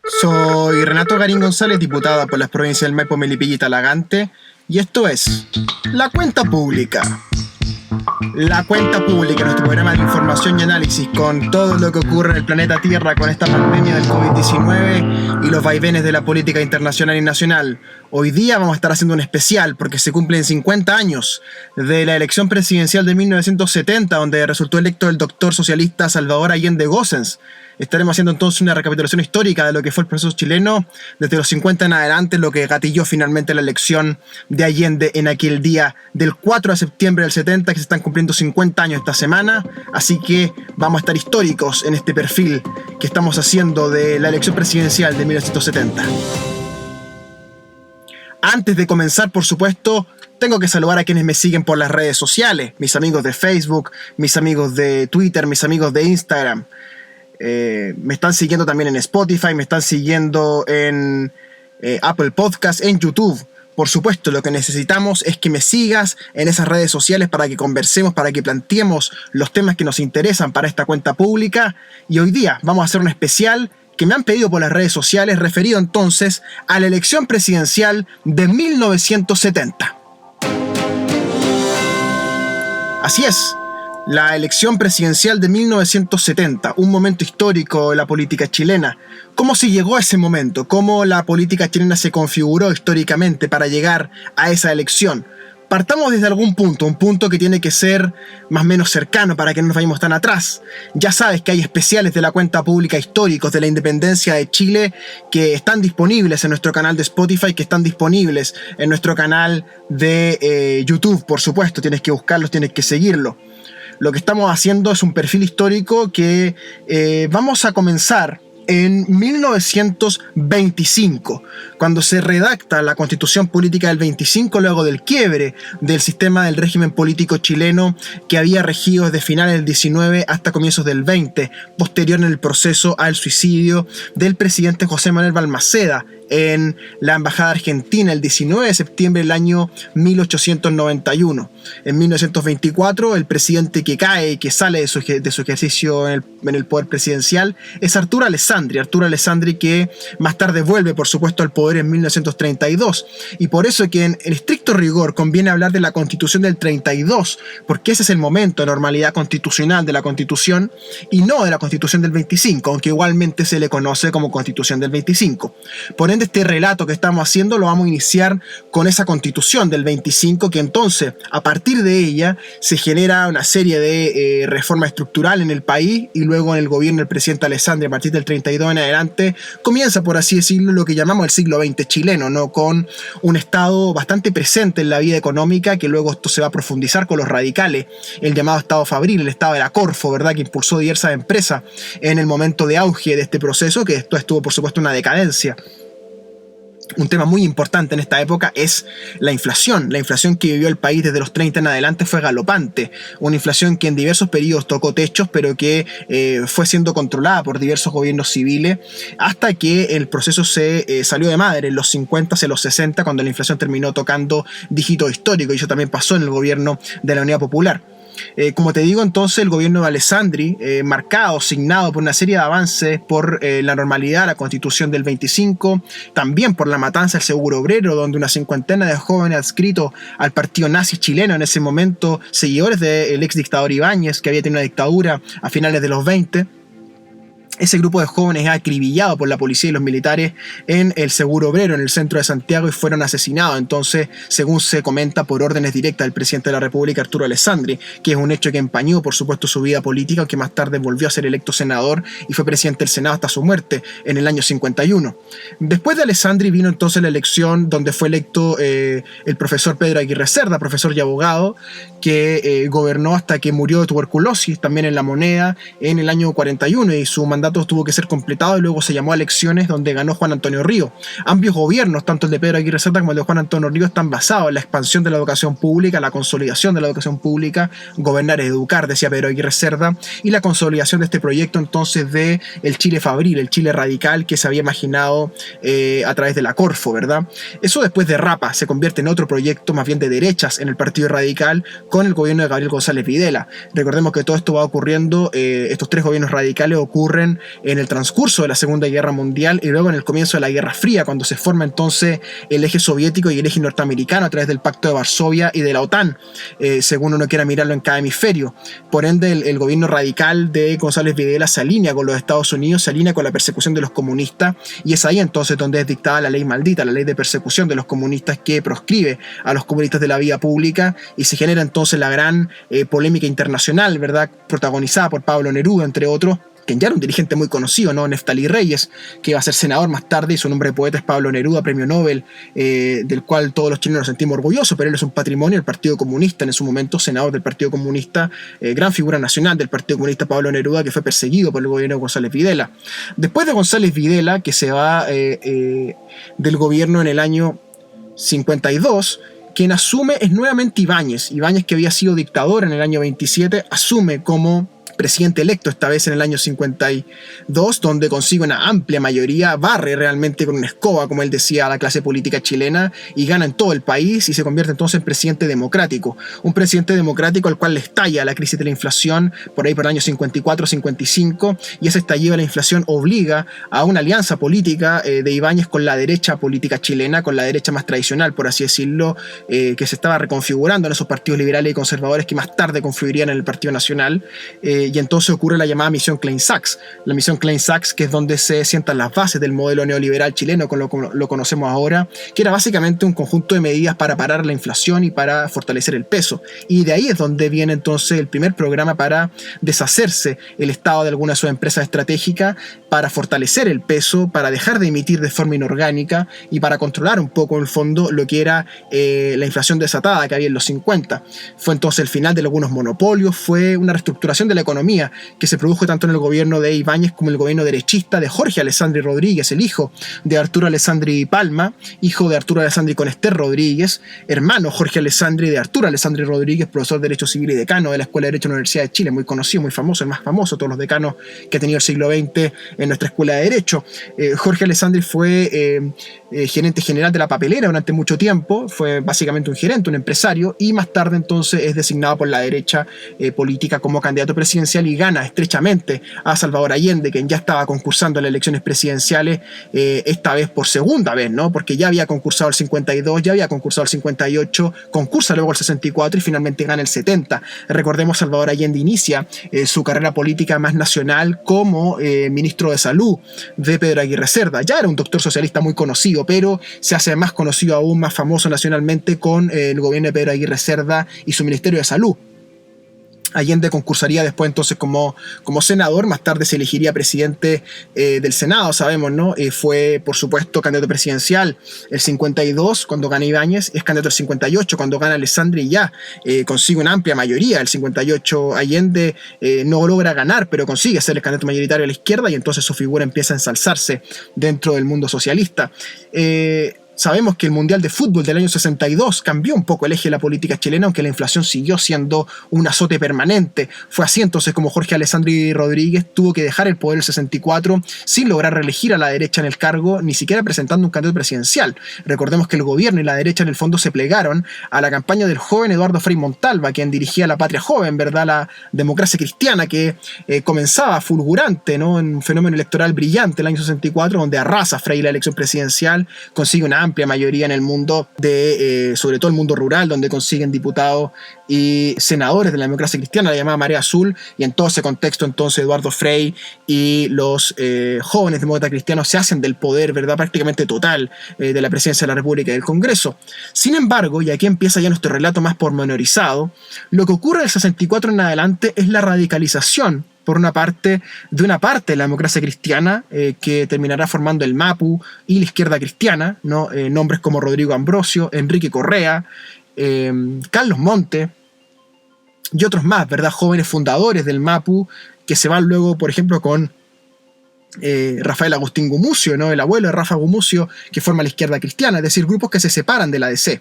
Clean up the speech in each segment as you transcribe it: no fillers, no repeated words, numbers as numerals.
Soy Renato Garín González, diputado por las provincias del Maipo, Melipilla y Talagante, y esto es La Cuenta Pública. La Cuenta Pública, nuestro programa de información y análisis con todo lo que ocurre en el planeta Tierra con esta pandemia del COVID-19 y los vaivenes de la política internacional y nacional. Hoy día vamos a estar haciendo un especial porque se cumplen 50 años de la elección presidencial de 1970, donde resultó electo el doctor socialista Salvador Allende Gossens. Estaremos haciendo entonces una recapitulación histórica de lo que fue el proceso chileno desde los 50 en adelante, lo que gatilló finalmente la elección de Allende en aquel día del 4 de septiembre del 70, que se están cumpliendo 50 años esta semana. Así que vamos a estar históricos en este perfil que estamos haciendo de la elección presidencial de 1970. Antes de comenzar, por supuesto, tengo que saludar a quienes me siguen por las redes sociales, mis amigos de Facebook, mis amigos de Twitter, mis amigos de Instagram. Me están siguiendo también en Spotify, me están siguiendo en Apple Podcast, en YouTube. Por supuesto, lo que necesitamos es que me sigas en esas redes sociales para que conversemos, para que planteemos los temas que nos interesan para esta cuenta pública. Y hoy día vamos a hacer un especial que me han pedido por las redes sociales, referido entonces a la elección presidencial de 1970. Así es. La elección presidencial de 1970, un momento histórico de la política chilena. ¿Cómo se llegó a ese momento? ¿Cómo la política chilena se configuró históricamente para llegar a esa elección? Partamos desde algún punto, un punto que tiene que ser más o menos cercano para que no nos vayamos tan atrás. Ya sabes que hay especiales de la cuenta pública históricos de la independencia de Chile que están disponibles en nuestro canal de Spotify, que están disponibles en nuestro canal de YouTube, por supuesto. Tienes que buscarlos, tienes que seguirlo. Lo que estamos haciendo es un perfil histórico que vamos a comenzar en 1925, cuando se redacta la Constitución Política del 25, luego del quiebre del sistema del régimen político chileno que había regido desde finales del 19 hasta comienzos del 20, posterior en el proceso al suicidio del presidente José Manuel Balmaceda en la Embajada Argentina el 19 de septiembre del año 1891. En 1924, el presidente que cae y que sale de su ejercicio en el poder presidencial es Arturo Alessandri, que más tarde vuelve, por supuesto, al poder en 1932. Y por eso que en estricto rigor conviene hablar de la Constitución del 32, porque ese es el momento de normalidad constitucional de la Constitución y no de la Constitución del 25, aunque igualmente se le conoce como Constitución del 25. Por ende, este relato que estamos haciendo lo vamos a iniciar con esa Constitución del 25, que entonces, a partir de ella, se genera una serie de reformas estructurales en el país, y luego en el gobierno del presidente Alessandri, a partir del 32 en adelante, comienza, por así decirlo, lo que llamamos el siglo XX chileno, ¿no? Con un Estado bastante presente en la vida económica, que luego esto se va a profundizar con los radicales, el llamado Estado Fabril, el Estado de la Corfo, ¿verdad?, que impulsó diversas empresas en el momento de auge de este proceso, que esto estuvo, por supuesto, en una decadencia. Un tema muy importante en esta época es la inflación. La inflación que vivió el país desde los 30 en adelante fue galopante. Una inflación que en diversos periodos tocó techos, pero que fue siendo controlada por diversos gobiernos civiles hasta que el proceso se salió de madre en los 50, en los 60, cuando la inflación terminó tocando dígitos históricos, y eso también pasó en el gobierno de la Unidad Popular. Como te digo, entonces el gobierno de Alessandri, marcado, signado por una serie de avances por la normalidad, la Constitución del 25, también por la matanza del Seguro Obrero, donde una cincuentena de jóvenes adscritos al partido nazi chileno en ese momento, seguidores del ex dictador Ibáñez, que había tenido una dictadura a finales de los 20, ese grupo de jóvenes es acribillado por la policía y los militares en el Seguro Obrero, en el centro de Santiago, y fueron asesinados, entonces, según se comenta, por órdenes directas del presidente de la República, Arturo Alessandri, que es un hecho que empañó, por supuesto, su vida política, aunque más tarde volvió a ser electo senador y fue presidente del Senado hasta su muerte en el año 51. Después de Alessandri vino entonces la elección donde fue electo el profesor Pedro Aguirre Cerda, profesor y abogado, que gobernó hasta que murió de tuberculosis, también en La Moneda, en el año 41, y su mandato tuvo que ser completado y luego se llamó a elecciones, donde ganó Juan Antonio Ríos. Ambos gobiernos, tanto el de Pedro Aguirre Cerda como el de Juan Antonio Ríos, están basados en la expansión de la educación pública, la consolidación de la educación pública. Gobernar es educar, decía Pedro Aguirre Cerda, y la consolidación de este proyecto entonces de el Chile Fabril, el Chile radical que se había imaginado a través de la Corfo, ¿verdad? Eso después derrapa, se convierte en otro proyecto más bien de derechas en el Partido Radical con el gobierno de Gabriel González Videla. Recordemos que todo esto va ocurriendo, estos tres gobiernos radicales ocurren forman en el transcurso de la Segunda Guerra Mundial y luego en el comienzo de la Guerra Fría, cuando se forma entonces el eje soviético y el eje norteamericano a través del Pacto de Varsovia y de la OTAN, según uno quiera mirarlo en cada hemisferio. Por ende, el gobierno radical de González Videla se alinea con los Estados Unidos, se alinea con la persecución de los comunistas, y es ahí entonces donde es dictada la ley maldita, la ley de persecución de los comunistas, que proscribe a los comunistas de la vida pública, y se genera entonces la gran polémica internacional, ¿verdad?, protagonizada por Pablo Neruda, entre otros, que ya era un dirigente muy conocido, ¿no? Neftalí Reyes, que iba a ser senador más tarde, y su nombre de poeta es Pablo Neruda, premio Nobel, del cual todos los chilenos nos sentimos orgullosos, pero él es un patrimonio del Partido Comunista, en su momento senador del Partido Comunista, gran figura nacional del Partido Comunista Pablo Neruda, que fue perseguido por el gobierno de González Videla. Después de González Videla, que se va del gobierno en el año 52, quien asume es nuevamente Ibáñez. Ibáñez, que había sido dictador en el año 27, asume como presidente electo, esta vez en el año 52, donde consigue una amplia mayoría, barre realmente con una escoba, como él decía, a la clase política chilena, y gana en todo el país, y se convierte entonces en presidente democrático. Un presidente democrático al cual le estalla la crisis de la inflación por ahí por el año 54-55, y ese estallido de la inflación obliga a una alianza política de Ibáñez con la derecha política chilena, con la derecha más tradicional, por así decirlo, que se estaba reconfigurando en esos partidos liberales y conservadores que más tarde confluirían en el Partido Nacional. Y entonces ocurre la llamada Misión Klein-Sachs. La Misión Klein-Sachs, que es donde se sientan las bases del modelo neoliberal chileno, como lo conocemos ahora, que era básicamente un conjunto de medidas para parar la inflación y para fortalecer el peso. Y de ahí es donde viene entonces el primer programa para deshacerse el Estado de alguna de sus empresas estratégicas, para fortalecer el peso, para dejar de emitir de forma inorgánica y para controlar un poco, en el fondo, lo que era la inflación desatada que había en los 50. Fue entonces el final de algunos monopolios, fue una reestructuración de la economía que se produjo tanto en el gobierno de Ibáñez como en el gobierno derechista de Jorge Alessandri Rodríguez, el hijo de Arturo Alessandri Palma, hijo de Arturo Alessandri con Esther Rodríguez, hermano Jorge Alessandri de Arturo Alessandri Rodríguez, profesor de Derecho Civil y decano de la Escuela de Derecho de la Universidad de Chile, muy conocido, muy famoso, el más famoso de todos los decanos que ha tenido el siglo XX en nuestra Escuela de Derecho. Jorge Alessandri fue gerente general de La Papelera durante mucho tiempo, fue básicamente un gerente, un empresario, y más tarde entonces es designado por la derecha política como candidato presidencial y gana estrechamente a Salvador Allende, quien ya estaba concursando en las elecciones presidenciales, esta vez por segunda vez, ¿no? Porque ya había concursado el 52, ya había concursado el 58, concursa luego el 64 y finalmente gana el 70. Recordemos, Salvador Allende inicia su carrera política más nacional como ministro de Salud de Pedro Aguirre Cerda. Ya era un doctor socialista muy conocido, pero se hace más conocido, aún más famoso nacionalmente, con el gobierno de Pedro Aguirre Cerda y su Ministerio de Salud. Allende concursaría después entonces como senador, más tarde se elegiría presidente del Senado, sabemos, ¿no? Fue, por supuesto, candidato presidencial el 52 cuando gana Ibáñez, es candidato el 58 cuando gana Alessandri y ya consigue una amplia mayoría. El 58 Allende no logra ganar, pero consigue ser el candidato mayoritario de la izquierda y entonces su figura empieza a ensalzarse dentro del mundo socialista. Sabemos que el Mundial de Fútbol del año 62 cambió un poco el eje de la política chilena, aunque la inflación siguió siendo un azote permanente. Fue así entonces como Jorge Alessandri Rodríguez tuvo que dejar el poder el 64 sin lograr reelegir a la derecha en el cargo, ni siquiera presentando un candidato presidencial. Recordemos que el gobierno y la derecha en el fondo se plegaron a la campaña del joven Eduardo Frei Montalva, quien dirigía la Patria Joven, ¿verdad? La democracia cristiana que comenzaba fulgurante, ¿no? En un fenómeno electoral brillante el año 64, donde arrasa Frei la elección presidencial, consigue una amplia mayoría en el mundo sobre todo el mundo rural, donde consiguen diputados y senadores de la democracia cristiana, la llamada Marea Azul, y en todo ese contexto entonces Eduardo Frei y los jóvenes demócratas cristianos se hacen del poder, ¿verdad?, prácticamente total de la presidencia de la República y del Congreso. Sin embargo, y aquí empieza ya nuestro relato más pormenorizado, lo que ocurre del 64 en adelante es la radicalización por una parte de la democracia cristiana, que terminará formando el MAPU y la izquierda cristiana, ¿no? Nombres como Rodrigo Ambrosio, Enrique Correa, Carlos Monte y otros más, ¿verdad?, jóvenes fundadores del MAPU, que se van luego, por ejemplo, con Rafael Agustín Gumucio, ¿no?, el abuelo de Rafa Gumucio, que forma la izquierda cristiana, es decir, grupos que se separan de la DC.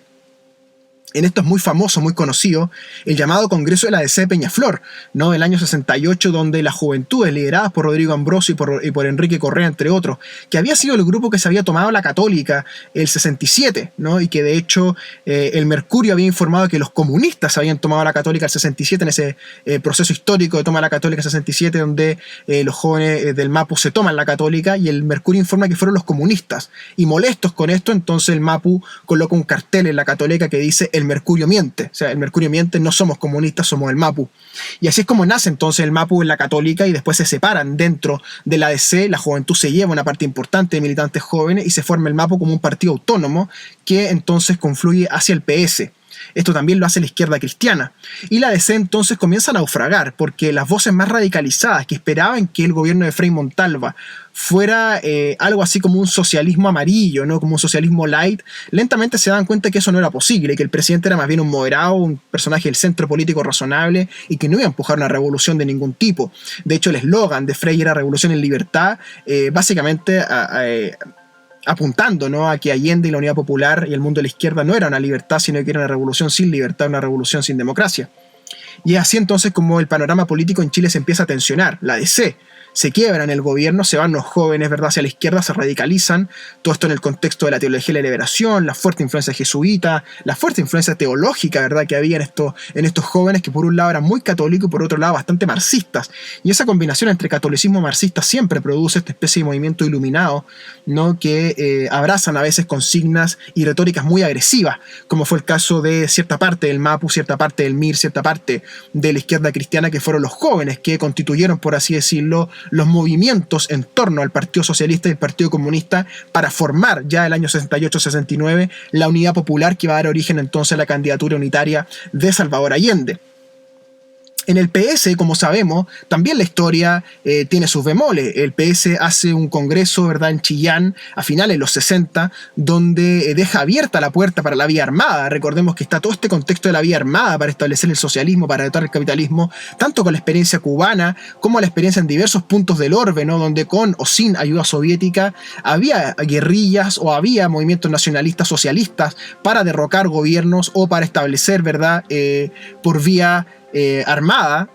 En esto es muy famoso, muy conocido, el llamado Congreso de la DC de Peñaflor, ¿no? Del año 68, donde las juventudes lideradas por Rodrigo Ambrosio y por Enrique Correa, entre otros, que había sido el grupo que se había tomado la Católica el 67, ¿no? Y que de hecho el Mercurio había informado que los comunistas habían tomado la Católica el 67, en ese proceso histórico de toma de la Católica el 67, donde los jóvenes del Mapu se toman la Católica, y el Mercurio informa que fueron los comunistas. Y molestos con esto, entonces el Mapu coloca un cartel en la Católica que dice: el Mercurio miente. O sea, el Mercurio miente, no somos comunistas, somos el Mapu. Y así es como nace entonces el Mapu en la Católica, y después se separan dentro de la ADC. La juventud se lleva una parte importante de militantes jóvenes y se forma el Mapu como un partido autónomo que entonces confluye hacia el PS. Esto también lo hace la izquierda cristiana. Y la DC entonces comienza a naufragar, porque las voces más radicalizadas que esperaban que el gobierno de Frei Montalva fuera algo así como un socialismo amarillo, ¿no? Como un socialismo light, lentamente se dan cuenta que eso no era posible, que el presidente era más bien un moderado, un personaje del centro político razonable, y que no iba a empujar una revolución de ningún tipo. De hecho, el eslogan de Frei era "Revolución en libertad", básicamente apuntando, ¿no?, a que Allende y la Unidad Popular y el mundo de la izquierda no era una libertad, sino que era una revolución sin libertad, una revolución sin democracia. Y es así entonces como el panorama político en Chile se empieza a tensionar. La DC se quiebra en el gobierno, se van los jóvenes, ¿verdad?, hacia la izquierda, se radicalizan. Todo esto en el contexto de la teología de la liberación, la fuerte influencia jesuita, la fuerte influencia teológica, ¿verdad?, que había en estos jóvenes, que por un lado eran muy católicos y por otro lado bastante marxistas. Y esa combinación entre catolicismo y marxista siempre produce esta especie de movimiento iluminado, ¿no?, que abrazan a veces consignas y retóricas muy agresivas, como fue el caso de cierta parte del Mapu, cierta parte del MIR, cierta parte de la izquierda cristiana, que fueron los jóvenes que constituyeron, por así decirlo, los movimientos en torno al Partido Socialista y el Partido Comunista para formar ya el año 68-69 la Unidad Popular, que va a dar origen entonces a la candidatura unitaria de Salvador Allende. En el PS, como sabemos, también la historia tiene sus bemoles. El PS hace un congreso, ¿verdad?, en Chillán a finales de los 60, donde deja abierta la puerta para la vía armada. Recordemos que está todo este contexto de la vía armada para establecer el socialismo, para detar el capitalismo, tanto con la experiencia cubana como la experiencia en diversos puntos del orbe, ¿no?, donde con o sin ayuda soviética había guerrillas o había movimientos nacionalistas socialistas para derrocar gobiernos o para establecer, ¿verdad?, por vía armada,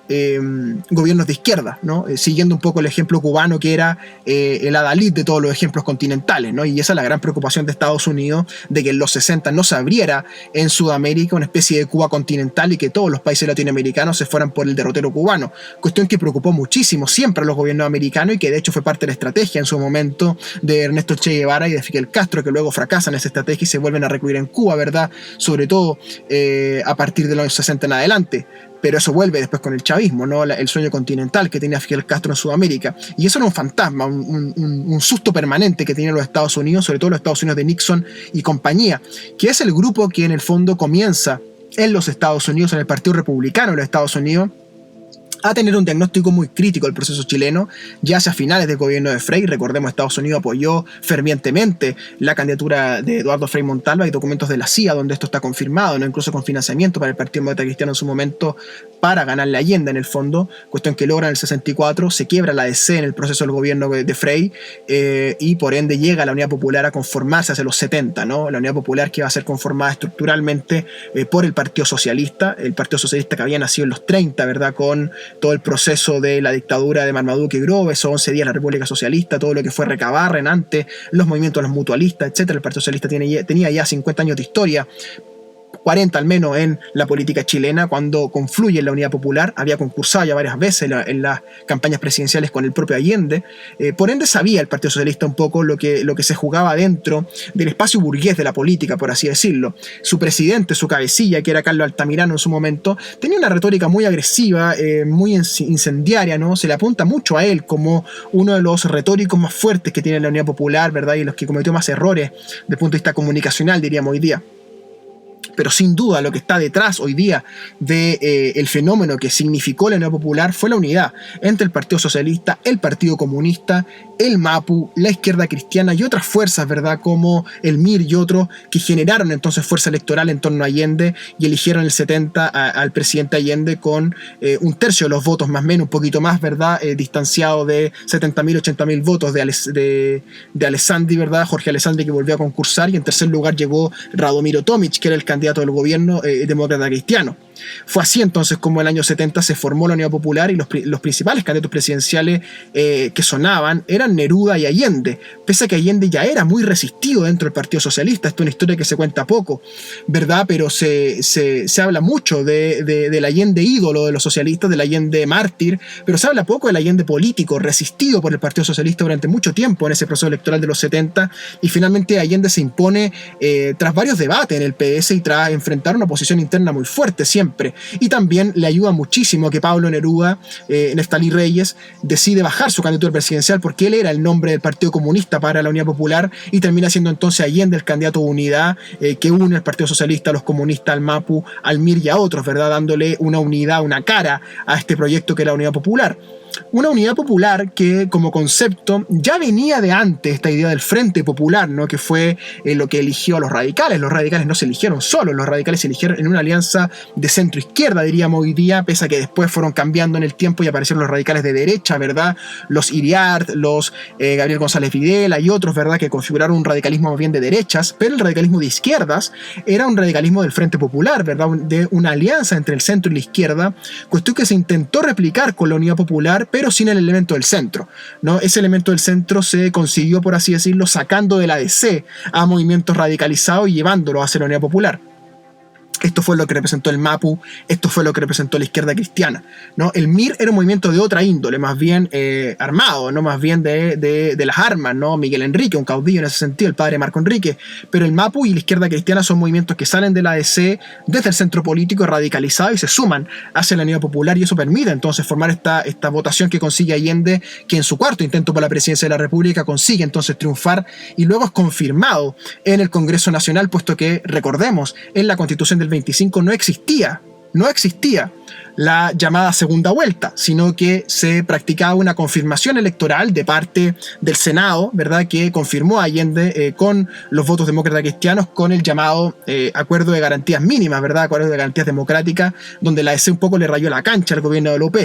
gobiernos de izquierda, ¿no? Siguiendo un poco el ejemplo cubano, que era el adalid de todos los ejemplos continentales, ¿no? Y esa es la gran preocupación de Estados Unidos, de que en los 60 no se abriera en Sudamérica una especie de Cuba continental y que todos los países latinoamericanos se fueran por el derrotero cubano. Cuestión que preocupó muchísimo siempre a los gobiernos americanos y que de hecho fue parte de la estrategia en su momento de Ernesto Che Guevara y de Fidel Castro, que luego fracasan esa estrategia y se vuelven a recluir en Cuba, ¿verdad? Sobre todo a partir de los años 60 en adelante. Pero eso vuelve después con el chavismo, ¿no? El sueño continental que tenía Fidel Castro en Sudamérica. Y eso era un fantasma, un susto permanente que tenían los Estados Unidos, sobre todo los Estados Unidos de Nixon y compañía, que es el grupo que en el fondo comienza en los Estados Unidos, en el Partido Republicano de los Estados Unidos, a tener un diagnóstico muy crítico del proceso chileno, ya hacia finales del gobierno de Frei. Recordemos, Estados Unidos apoyó fervientemente la candidatura de Eduardo Frei Montalva. Hay documentos de la CIA donde esto está confirmado, ¿no?, incluso con financiamiento para el Partido Demócrata Cristiano en su momento, para ganarle a Allende en el fondo, cuestión que logran en el 64, se quiebra la DC en el proceso del gobierno de Frei, y por ende llega la Unidad Popular a conformarse hacia los 70, ¿no? La Unidad Popular que va a ser conformada estructuralmente por el Partido Socialista que había nacido en los 30, ¿verdad?, con todo el proceso de la dictadura de Marmaduke y Grove, esos 11 días de la República Socialista, todo lo que fue Recabarren antes, los movimientos de los mutualistas, etc. El Partido Socialista tenía ya 50 años de historia, 40 al menos en la política chilena, cuando confluye en la Unidad Popular. Había concursado ya varias veces en las campañas presidenciales con el propio Allende. Por ende sabía el Partido Socialista un poco lo que se jugaba dentro del espacio burgués de la política, por así decirlo. Su presidente, su cabecilla, que era Carlos Altamirano en su momento, tenía una retórica muy agresiva, muy incendiaria, ¿no? Se le apunta mucho a él como uno de los retóricos más fuertes que tiene la Unidad Popular, ¿verdad?, y los que cometió más errores desde el punto de vista comunicacional, diríamos hoy día. Pero sin duda lo que está detrás hoy día de el fenómeno que significó la Unidad Popular fue la unidad entre el Partido Socialista, el Partido Comunista, el MAPU, la izquierda cristiana y otras fuerzas, ¿verdad?, como el MIR y otros, que generaron entonces fuerza electoral en torno a Allende y eligieron el 70 al presidente Allende con un tercio de los votos, más o menos, un poquito más, ¿verdad?, distanciado de 70.000, 80.000 votos de Alessandri, ¿verdad?, Jorge Alessandri, que volvió a concursar, y en tercer lugar llegó Radomiro Tomic, que era el candidato candidato del gobierno demócrata cristiano. Fue así entonces como en el año 70 se formó la Unidad Popular, y los principales candidatos presidenciales que sonaban eran Neruda y Allende, pese a que Allende ya era muy resistido dentro del Partido Socialista. Esto es una historia que se cuenta poco, ¿verdad? Pero se habla mucho del Allende ídolo de los socialistas, del Allende mártir, pero se habla poco del Allende político, resistido por el Partido Socialista durante mucho tiempo en ese proceso electoral de los 70, y finalmente Allende se impone tras varios debates en el PS y tras enfrentar una oposición interna muy fuerte siempre. Y también le ayuda muchísimo que Pablo Neruda, Neftalí Reyes, decide bajar su candidatura presidencial, porque él era el nombre del Partido Comunista para la Unidad Popular, y termina siendo entonces Allende el candidato de unidad que une al Partido Socialista, a los comunistas, al MAPU, al MIR y a otros, ¿verdad? Dándole una unidad, una cara a este proyecto que era la Unidad Popular. Una unidad popular que como concepto ya venía de antes, esta idea del Frente Popular, ¿no? Que fue lo que eligió a los radicales. Los radicales no se eligieron solos, los radicales se eligieron en una alianza de centro-izquierda, diríamos hoy día, pese a que después fueron cambiando en el tiempo y aparecieron los radicales de derecha, ¿verdad? Los Iriart, los Gabriel González Videla y otros, ¿verdad? Que configuraron un radicalismo más bien de derechas, pero el radicalismo de izquierdas era un radicalismo del Frente Popular, ¿verdad? De una alianza entre el centro y la izquierda, cuestión que se intentó replicar con la Unidad Popular, pero sin el elemento del centro, ¿no? Ese elemento del centro se consiguió, por así decirlo, sacando de la DC a movimientos radicalizados y llevándolo hacia la Unidad Popular. Esto fue lo que representó el MAPU, esto fue lo que representó la izquierda cristiana, ¿no? El MIR era un movimiento de otra índole, más bien armado, ¿no? Más bien de las armas, ¿no? Miguel Enrique, un caudillo en ese sentido, el padre Marco Enrique. Pero el MAPU y la izquierda cristiana son movimientos que salen de la ADC desde el centro político radicalizado y se suman hacia la Unidad Popular, y eso permite entonces formar esta votación que consigue Allende, que en su cuarto intento por la presidencia de la República consigue entonces triunfar, y luego es confirmado en el Congreso Nacional, puesto que, recordemos, en la Constitución del 25 no existía la llamada segunda vuelta, sino que se practicaba una confirmación electoral de parte del Senado, ¿verdad? Que confirmó a Allende con los votos demócratas cristianos, con el llamado acuerdo de garantías mínimas, ¿verdad? Acuerdo de garantías democráticas, donde la ADC un poco le rayó la cancha al gobierno de la UP.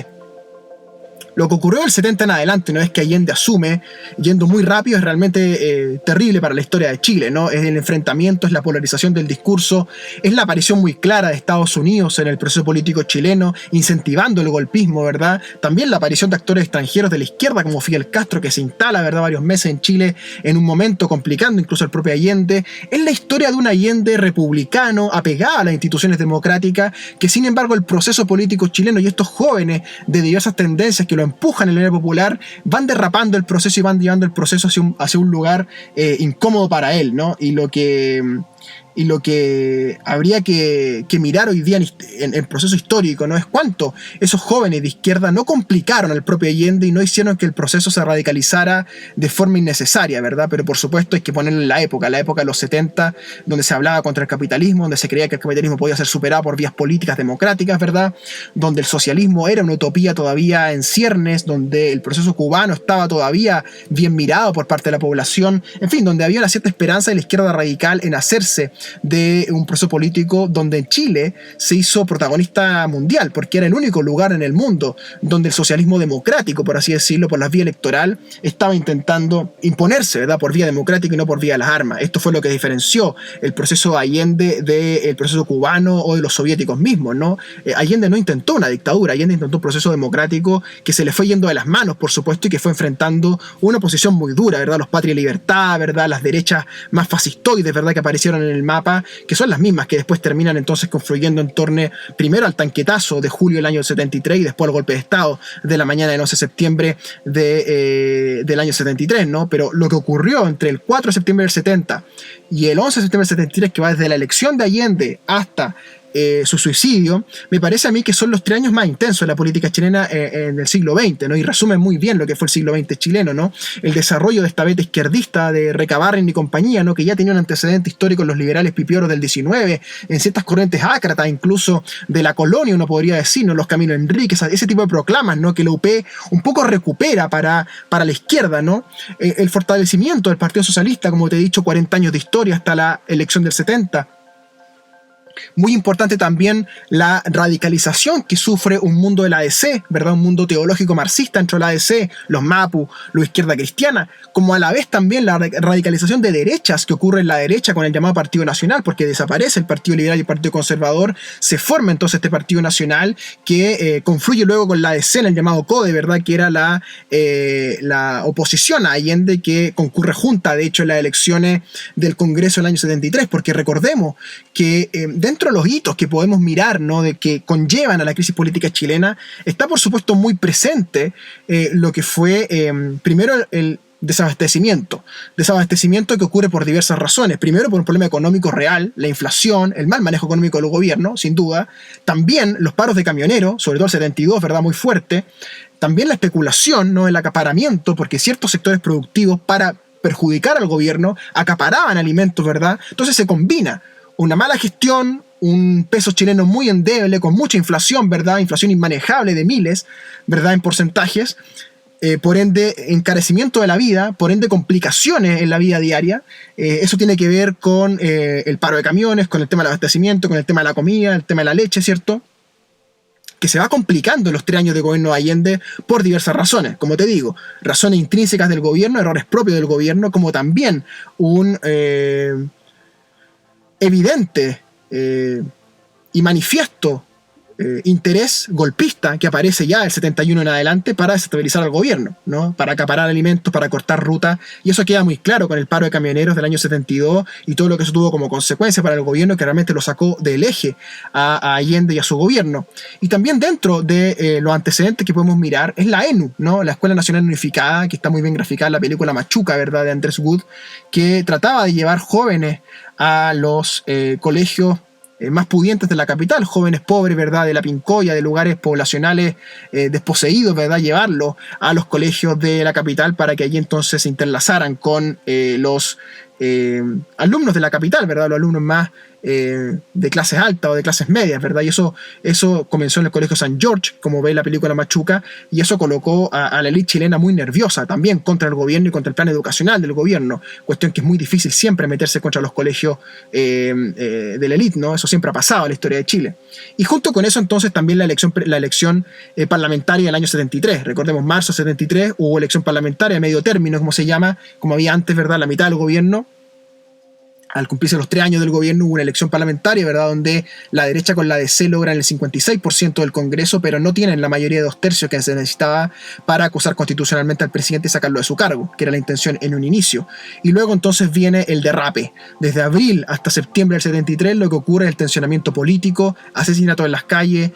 Lo que ocurrió del 70 en adelante, no es que Allende asume yendo muy rápido, es realmente terrible para la historia de Chile, ¿no? Es el enfrentamiento, es la polarización del discurso, es la aparición muy clara de Estados Unidos en el proceso político chileno, incentivando el golpismo, ¿verdad? También la aparición de actores extranjeros de la izquierda como Fidel Castro, que se instala, ¿verdad?, varios meses en Chile en un momento complicando incluso al propio Allende. Es la historia de un Allende republicano, apegado a las instituciones democráticas, que sin embargo el proceso político chileno y estos jóvenes de diversas tendencias que lo empujan en la Unidad Popular van derrapando el proceso y van llevando el proceso hacia un lugar incómodo para él, ¿no? Y lo que habría que mirar hoy día en el proceso histórico, ¿no? Es cuánto esos jóvenes de izquierda no complicaron al propio Allende y no hicieron que el proceso se radicalizara de forma innecesaria, ¿verdad? Pero por supuesto hay que ponerle la época de los 70, donde se hablaba contra el capitalismo, donde se creía que el capitalismo podía ser superado por vías políticas democráticas, ¿verdad? Donde el socialismo era una utopía todavía en ciernes, donde el proceso cubano estaba todavía bien mirado por parte de la población, en fin, donde había una cierta esperanza de la izquierda radical en hacerse de un proceso político donde Chile se hizo protagonista mundial, porque era el único lugar en el mundo donde el socialismo democrático, por así decirlo, por la vía electoral, estaba intentando imponerse, ¿verdad?, por vía democrática y no por vía de las armas. Esto fue lo que diferenció el proceso Allende del proceso cubano o de los soviéticos mismos, ¿no? Allende no intentó una dictadura, Allende intentó un proceso democrático que se le fue yendo de las manos, por supuesto, y que fue enfrentando una oposición muy dura, ¿verdad? Los Patria y Libertad, ¿verdad? Las derechas más fascistoides, ¿verdad?, que aparecieron en el mapa, que son las mismas que después terminan entonces confluyendo en torno primero al tanquetazo de julio del año 73 y después al golpe de Estado de la mañana del 11 de septiembre del año 73, ¿no? Pero lo que ocurrió entre el 4 de septiembre del 70 y el 11 de septiembre del 73, que va desde la elección de Allende hasta su suicidio, me parece a mí que son los 3 años más intensos de la política chilena en el siglo XX, ¿no? Y resumen muy bien lo que fue el siglo XX chileno, ¿no? El desarrollo de esta veta izquierdista de Recabarren y compañía, ¿no? Que ya tenía un antecedente histórico en los liberales pipioros del 19, en ciertas corrientes ácratas, incluso de la colonia, uno podría decir, ¿no? Los Camilo Enríquez, ese tipo de proclamas, ¿no? Que la UP un poco recupera para la izquierda, ¿no? El fortalecimiento del Partido Socialista, como te he dicho, 40 años de historia hasta la elección del 70. Muy importante también la radicalización que sufre un mundo de la ADC, ¿verdad? Un mundo teológico marxista dentro de la ADC, los MAPU, la izquierda cristiana, como a la vez también la radicalización de derechas que ocurre en la derecha con el llamado Partido Nacional, porque desaparece el Partido Liberal y el Partido Conservador, se forma entonces este Partido Nacional que confluye luego con la ADC en el llamado CODE, ¿verdad? Que era la oposición a Allende, que concurre junta, de hecho, en las elecciones del Congreso del año 73, porque recordemos que dentro de los hitos que podemos mirar, ¿no?, de que conllevan a la crisis política chilena, está por supuesto muy presente lo que fue primero el desabastecimiento que ocurre por diversas razones. Primero, por un problema económico real, la inflación, el mal manejo económico del gobierno, sin duda. También los paros de camioneros, sobre todo el 72, ¿verdad?, muy fuerte. También la especulación, ¿no?, el acaparamiento, porque ciertos sectores productivos, para perjudicar al gobierno, acaparaban alimentos, ¿verdad? Entonces se combina una mala gestión, un peso chileno muy endeble, con mucha inflación, ¿verdad? Inflación inmanejable de miles, ¿verdad?, en porcentajes. Por ende, encarecimiento de la vida, por ende, complicaciones en la vida diaria. Eso tiene que ver con el paro de camiones, con el tema del abastecimiento, con el tema de la comida, el tema de la leche, ¿cierto?, que se va complicando en los 3 años de gobierno de Allende por diversas razones. Como te digo, razones intrínsecas del gobierno, errores propios del gobierno, como también un evidente y manifiesto interés golpista que aparece ya del 71 en adelante para desestabilizar al gobierno, ¿no?, para acaparar alimentos, para cortar rutas, y eso queda muy claro con el paro de camioneros del año 72 y todo lo que eso tuvo como consecuencia para el gobierno, que realmente lo sacó del eje a Allende y a su gobierno. Y también dentro de los antecedentes que podemos mirar es la ENU, ¿no?, la Escuela Nacional Unificada, que está muy bien graficada en la película Machuca, ¿verdad?, de Andrés Wood, que trataba de llevar jóvenes a los colegios más pudientes de la capital, jóvenes pobres, ¿verdad?, de la Pincoya, de lugares poblacionales desposeídos, ¿verdad?, llevarlos a los colegios de la capital para que allí entonces se interlazaran con los alumnos de la capital, ¿verdad?, los alumnos más de clases altas o de clases medias, ¿verdad? Y eso comenzó en el Colegio San George, como ve la película Machuca, y eso colocó a la élite chilena muy nerviosa también contra el gobierno y contra el plan educacional del gobierno, cuestión que es muy difícil siempre meterse contra los colegios de la élite, ¿no? Eso siempre ha pasado en la historia de Chile. Y junto con eso entonces también la elección parlamentaria del año 73, recordemos, marzo 73 hubo elección parlamentaria, medio término, como se llama, como había antes, ¿verdad?, la mitad del gobierno. Al cumplirse los 3 años del gobierno hubo una elección parlamentaria, ¿verdad?, donde la derecha con la DC logran el 56% del Congreso, pero no tienen la mayoría de 2/3 que se necesitaba para acusar constitucionalmente al presidente y sacarlo de su cargo, que era la intención en un inicio. Y luego entonces viene el derrape. Desde abril hasta septiembre del 73 lo que ocurre es el tensionamiento político, asesinatos en las calles,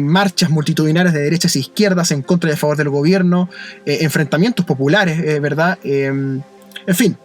marchas multitudinarias de derechas e izquierdas en contra y a favor del gobierno, enfrentamientos populares, ¿verdad? En fin,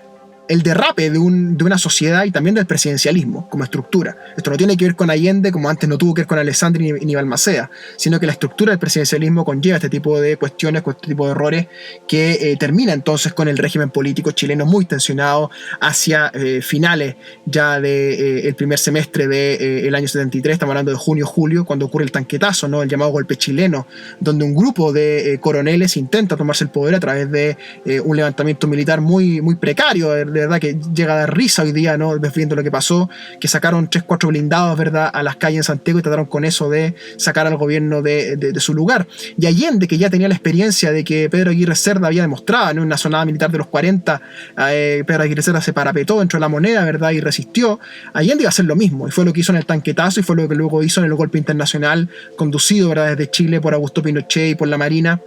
el derrape de una sociedad y también del presidencialismo como estructura. Esto no tiene que ver con Allende, como antes no tuvo que ver con Alessandri ni Balmaceda, sino que la estructura del presidencialismo conlleva este tipo de cuestiones, este tipo de errores que termina entonces con el régimen político chileno muy tensionado hacia finales ya del primer semestre del año 73, estamos hablando de junio-julio, cuando ocurre el tanquetazo, ¿no?, el llamado golpe chileno, donde un grupo de coroneles intenta tomarse el poder a través de un levantamiento militar muy, muy precario, de verdad que llega a dar risa hoy día, ¿no?, viendo lo que pasó, que sacaron 3-4 blindados, ¿verdad?, a las calles en Santiago y trataron con eso de sacar al gobierno de su lugar. Y Allende, que ya tenía la experiencia de que Pedro Aguirre Cerda había demostrado en una sonada militar de los 40, Pedro Aguirre Cerda se parapetó dentro de la moneda, ¿verdad?, y resistió. Allende iba a hacer lo mismo, y fue lo que hizo en el tanquetazo, y fue lo que luego hizo en el golpe internacional conducido, ¿verdad?, desde Chile por Augusto Pinochet y por la Marina,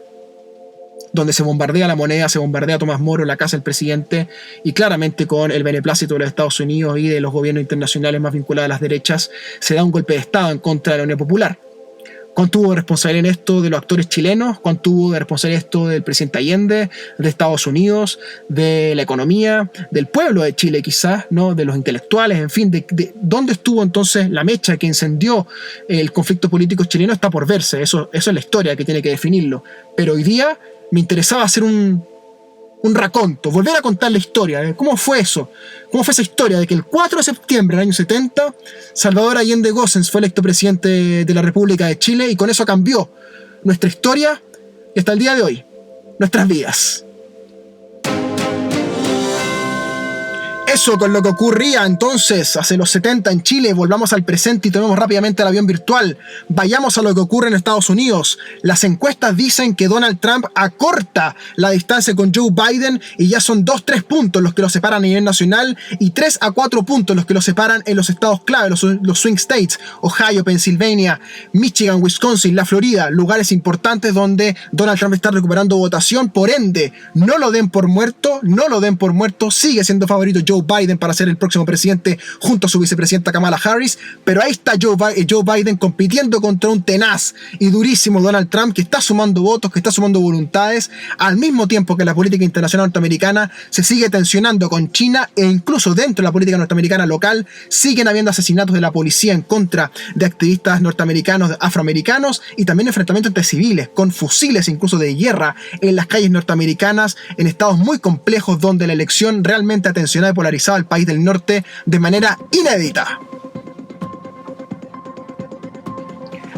donde se bombardea la moneda, se bombardea Tomás Moro, la casa del presidente, y claramente con el beneplácito de los Estados Unidos y de los gobiernos internacionales más vinculados a las derechas, se da un golpe de Estado en contra de la Unión Popular. ¿Cuánto hubo de responsabilidad en esto de los actores chilenos? ¿Cuánto hubo de responsabilidad en esto del presidente Allende, de Estados Unidos, de la economía, del pueblo de Chile quizás, ¿no?, de los intelectuales, en fin, de dónde estuvo entonces la mecha que encendió el conflicto político chileno? Está por verse, eso es la historia que tiene que definirlo. Pero hoy día me interesaba hacer un raconto, volver a contar la historia. ¿Cómo fue eso? ¿Cómo fue esa historia de que el 4 de septiembre del año 70 Salvador Allende Gossens fue electo presidente de la República de Chile y con eso cambió nuestra historia y hasta el día de hoy, nuestras vidas? Eso con lo que ocurría entonces hace los 70 en Chile. Volvamos al presente y tomemos rápidamente el avión virtual. Vayamos a lo que ocurre en Estados Unidos. Las encuestas dicen que Donald Trump acorta la distancia con Joe Biden y ya son 2-3 puntos los que lo separan a nivel nacional y 3-4 puntos los que lo separan en los estados clave, los swing states, Ohio, Pensilvania, Michigan, Wisconsin, la Florida, lugares importantes donde Donald Trump está recuperando votación. Por ende, no lo den por muerto, sigue siendo favorito Joe Biden para ser el próximo presidente junto a su vicepresidenta Kamala Harris, pero ahí está Joe Biden compitiendo contra un tenaz y durísimo Donald Trump que está sumando votos, que está sumando voluntades, al mismo tiempo que la política internacional norteamericana se sigue tensionando con China e incluso dentro de la política norteamericana local siguen habiendo asesinatos de la policía en contra de activistas norteamericanos, afroamericanos y también enfrentamientos entre civiles con fusiles incluso de guerra en las calles norteamericanas en estados muy complejos donde la elección realmente ha tensionado y polarizado al país del norte de manera inédita.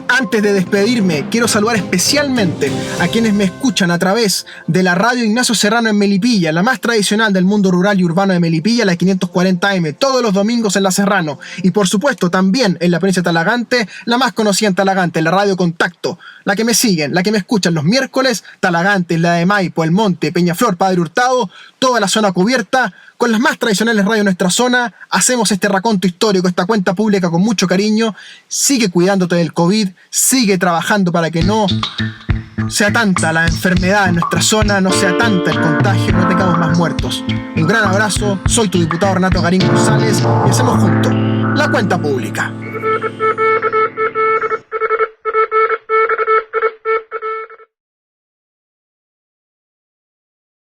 Antes de despedirme, quiero saludar especialmente a quienes me escuchan a través de la radio Ignacio Serrano en Melipilla, la más tradicional del mundo rural y urbano de Melipilla, la 540 AM, todos los domingos en la Serrano. Y por supuesto también en la provincia de Talagante, la más conocida en Talagante, la radio Contacto. La que me siguen, la que me escuchan los miércoles, Talagante, la de Maipo, El Monte, Peñaflor, Padre Hurtado, toda la zona cubierta. Con las más tradicionales radios de nuestra zona, hacemos este raconto histórico, esta cuenta pública con mucho cariño. Sigue cuidándote del COVID, sigue trabajando para que no sea tanta la enfermedad en nuestra zona, no sea tanta el contagio, no tengamos más muertos. Un gran abrazo, soy tu diputado Renato Garín González y hacemos juntos la cuenta pública.